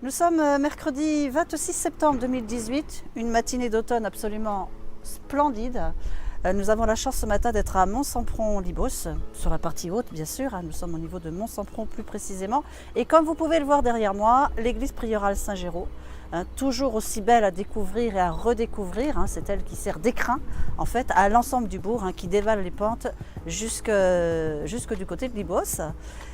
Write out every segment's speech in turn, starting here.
Nous sommes mercredi 26 septembre 2018, une matinée d'automne absolument splendide. Nous avons la chance ce matin d'être à Mont-Sampron-Libos, sur la partie haute bien sûr, nous sommes au niveau de Mont-Sampron plus précisément. Et comme vous pouvez le voir derrière moi, l'église priorale Saint-Géraud, toujours aussi belle à découvrir et à redécouvrir, c'est elle qui sert d'écrin en fait à l'ensemble du bourg, qui dévale les pentes jusque du côté de Libos.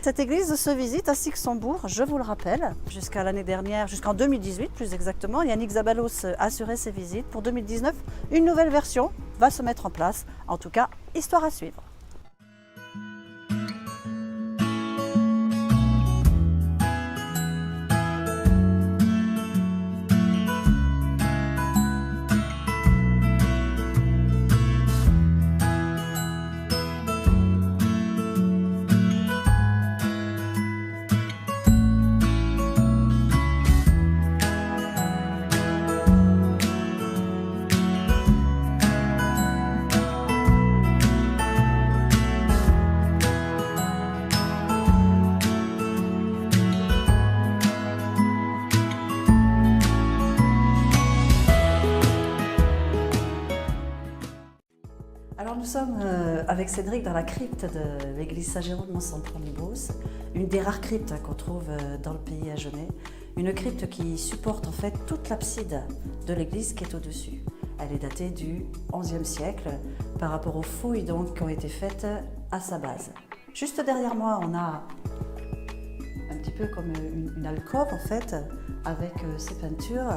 Cette église se visite ainsi que son bourg, je vous le rappelle, jusqu'à l'année dernière, jusqu'en 2018 plus exactement. Yannick Zabalos assurait ses visites. Pour 2019, une nouvelle version va se mettre en place, en tout cas, histoire à suivre. Alors nous sommes avec Cédric dans la crypte de l'église Saint-Géraud de Mont-Sampron-Libos, une des rares cryptes qu'on trouve dans le pays agenais, une crypte qui supporte en fait toute l'abside de l'église qui est au-dessus. Elle est datée du XIe siècle par rapport aux fouilles donc, qui ont été faites à sa base. Juste derrière moi, on a un petit peu comme une alcôve en fait, avec ces peintures.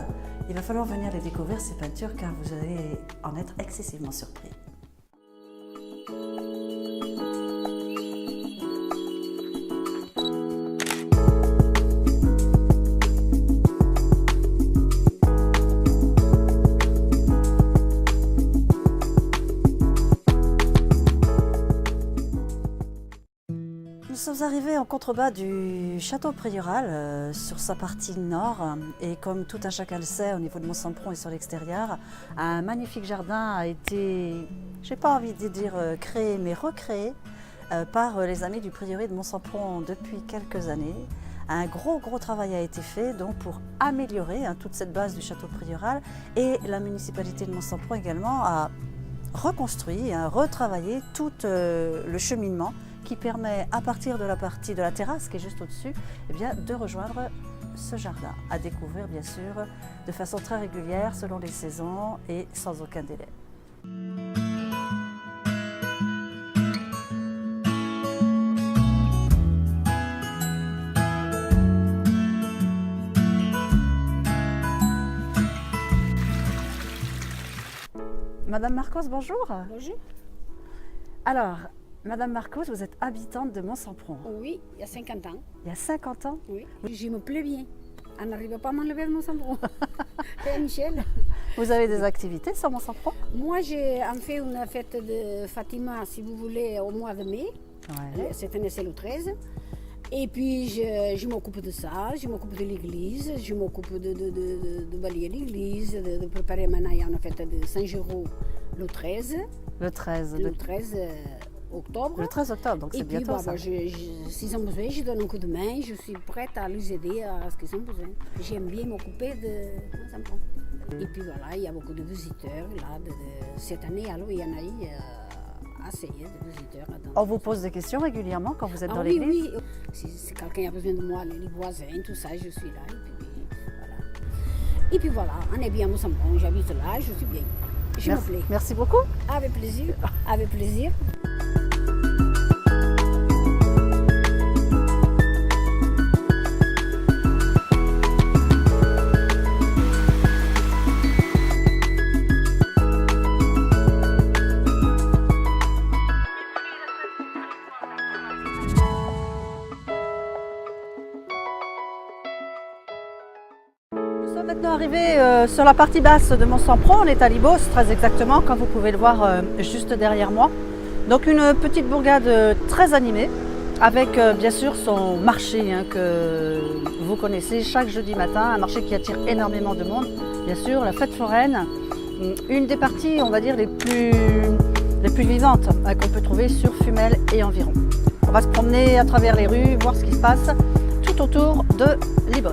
Il va falloir venir les découvrir ces peintures car vous allez en être excessivement surpris. Nous sommes arrivés en contrebas du château prieurral sur sa partie nord et comme tout un chacun le sait au niveau de Mont-Sampron et sur l'extérieur, un magnifique jardin a été, j'ai pas envie de dire créé mais recréé par les amis du prieuré de Mont-Sampron depuis quelques années. Un gros travail a été fait donc pour améliorer toute cette base du château prieurral et la municipalité de Mont-Sampron également a reconstruit, retravaillé tout le cheminement qui permet à partir de la partie de la terrasse qui est juste au-dessus de rejoindre ce jardin, à découvrir bien sûr de façon très régulière selon les saisons et sans aucun délai. Madame Marcos, bonjour. Bonjour. Alors, Madame Marcos, vous êtes habitante de Mont-Sampron. Oui, il y a 50 ans. Il y a 50 ans? Oui. Je me plais bien. On n'arrive pas à m'enlever de Mont-Sampron. Et Michel. Vous avez des activités sur Mont-Sampron? Moi, j'ai en fait une fête de Fatima, si vous voulez, au mois de mai. Ouais. Cette année, c'est le 13. Et puis, je m'occupe de ça, je m'occupe de l'église, je m'occupe de balayer l'église, de préparer maintenant, il y a une fête de Saint-Géraud le 13. Le 13. Le 13 octobre. Le 13 octobre, donc c'est bientôt puis, ça. S'ils ont besoin, je donne un coup de main, je suis prête à les aider à ce qu'ils ont besoin. J'aime bien m'occuper de Mont-Sampron. Et puis voilà, il y a beaucoup de visiteurs là. Cette année, alors, il y en a eu assez de visiteurs. On vous pose des questions régulièrement quand vous êtes dans oui, l'église? Oui, si quelqu'un a besoin de moi, les voisins, tout ça, je suis là. Et puis voilà, on est bien à Mont-Sampron, j'habite là, je suis bien. Je me plais. Merci beaucoup. Avec plaisir, avec plaisir. Nous sommes maintenant arrivés sur la partie basse de Mont-Sampron. On est à Libos, très exactement, comme vous pouvez le voir juste derrière moi. Donc une petite bourgade très animée, avec bien sûr son marché que vous connaissez chaque jeudi matin, un marché qui attire énormément de monde. Bien sûr, la fête foraine, une des parties, on va dire, les plus vivantes qu'on peut trouver sur Fumel et environ. On va se promener à travers les rues, voir ce qui se passe tout autour de Libos.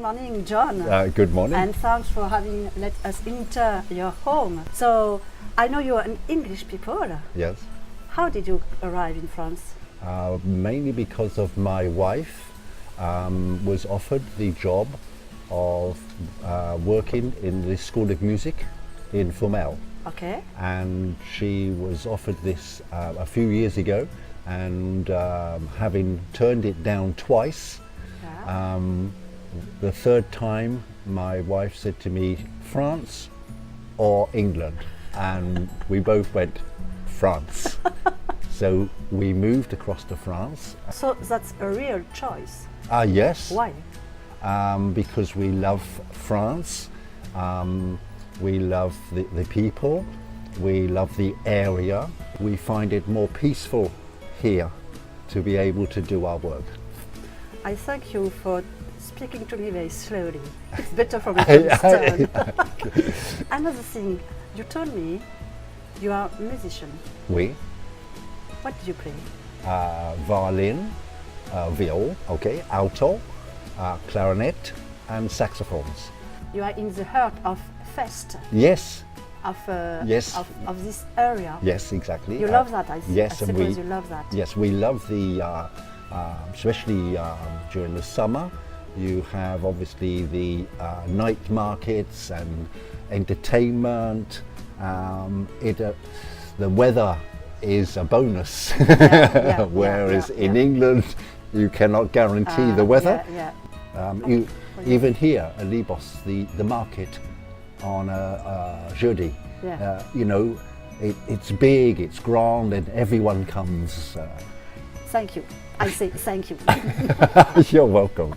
Good morning, John. Good morning. And thanks for having let us enter your home. So I know you are an English people. Yes. How did you arrive in France? Mainly because of my wife was offered the job of working in the School of Music in Fourmel. Okay. And she was offered this a few years ago, and having turned it down twice, Yeah. the third time my wife said to me, France or England, and we both went France. So we moved across to France. So that's a real choice. Yes. Why? Because we love France, we love the people, we love the area. We find it more peaceful here to be able to do our work. I thank you for speaking to me very slowly. It's better for me to understand. Another thing, you told me you are a musician. Oui, What do you play? violin, viol, okay, alto, clarinet and saxophones. You are in the heart of Fest, Yes, of, Yes. of this area. yes, exactly. You love that, I yes, and suppose we- you love that. Yes, we love the, especially during the summer, you have obviously the night markets and entertainment. The weather is a bonus, yeah, whereas yeah, in yeah. England you cannot guarantee the weather. Yeah, Even here at Libos, the market on jeudi, Yeah. you know, it's big, it's grand, and everyone comes. Thank you. I say thank you. You're welcome.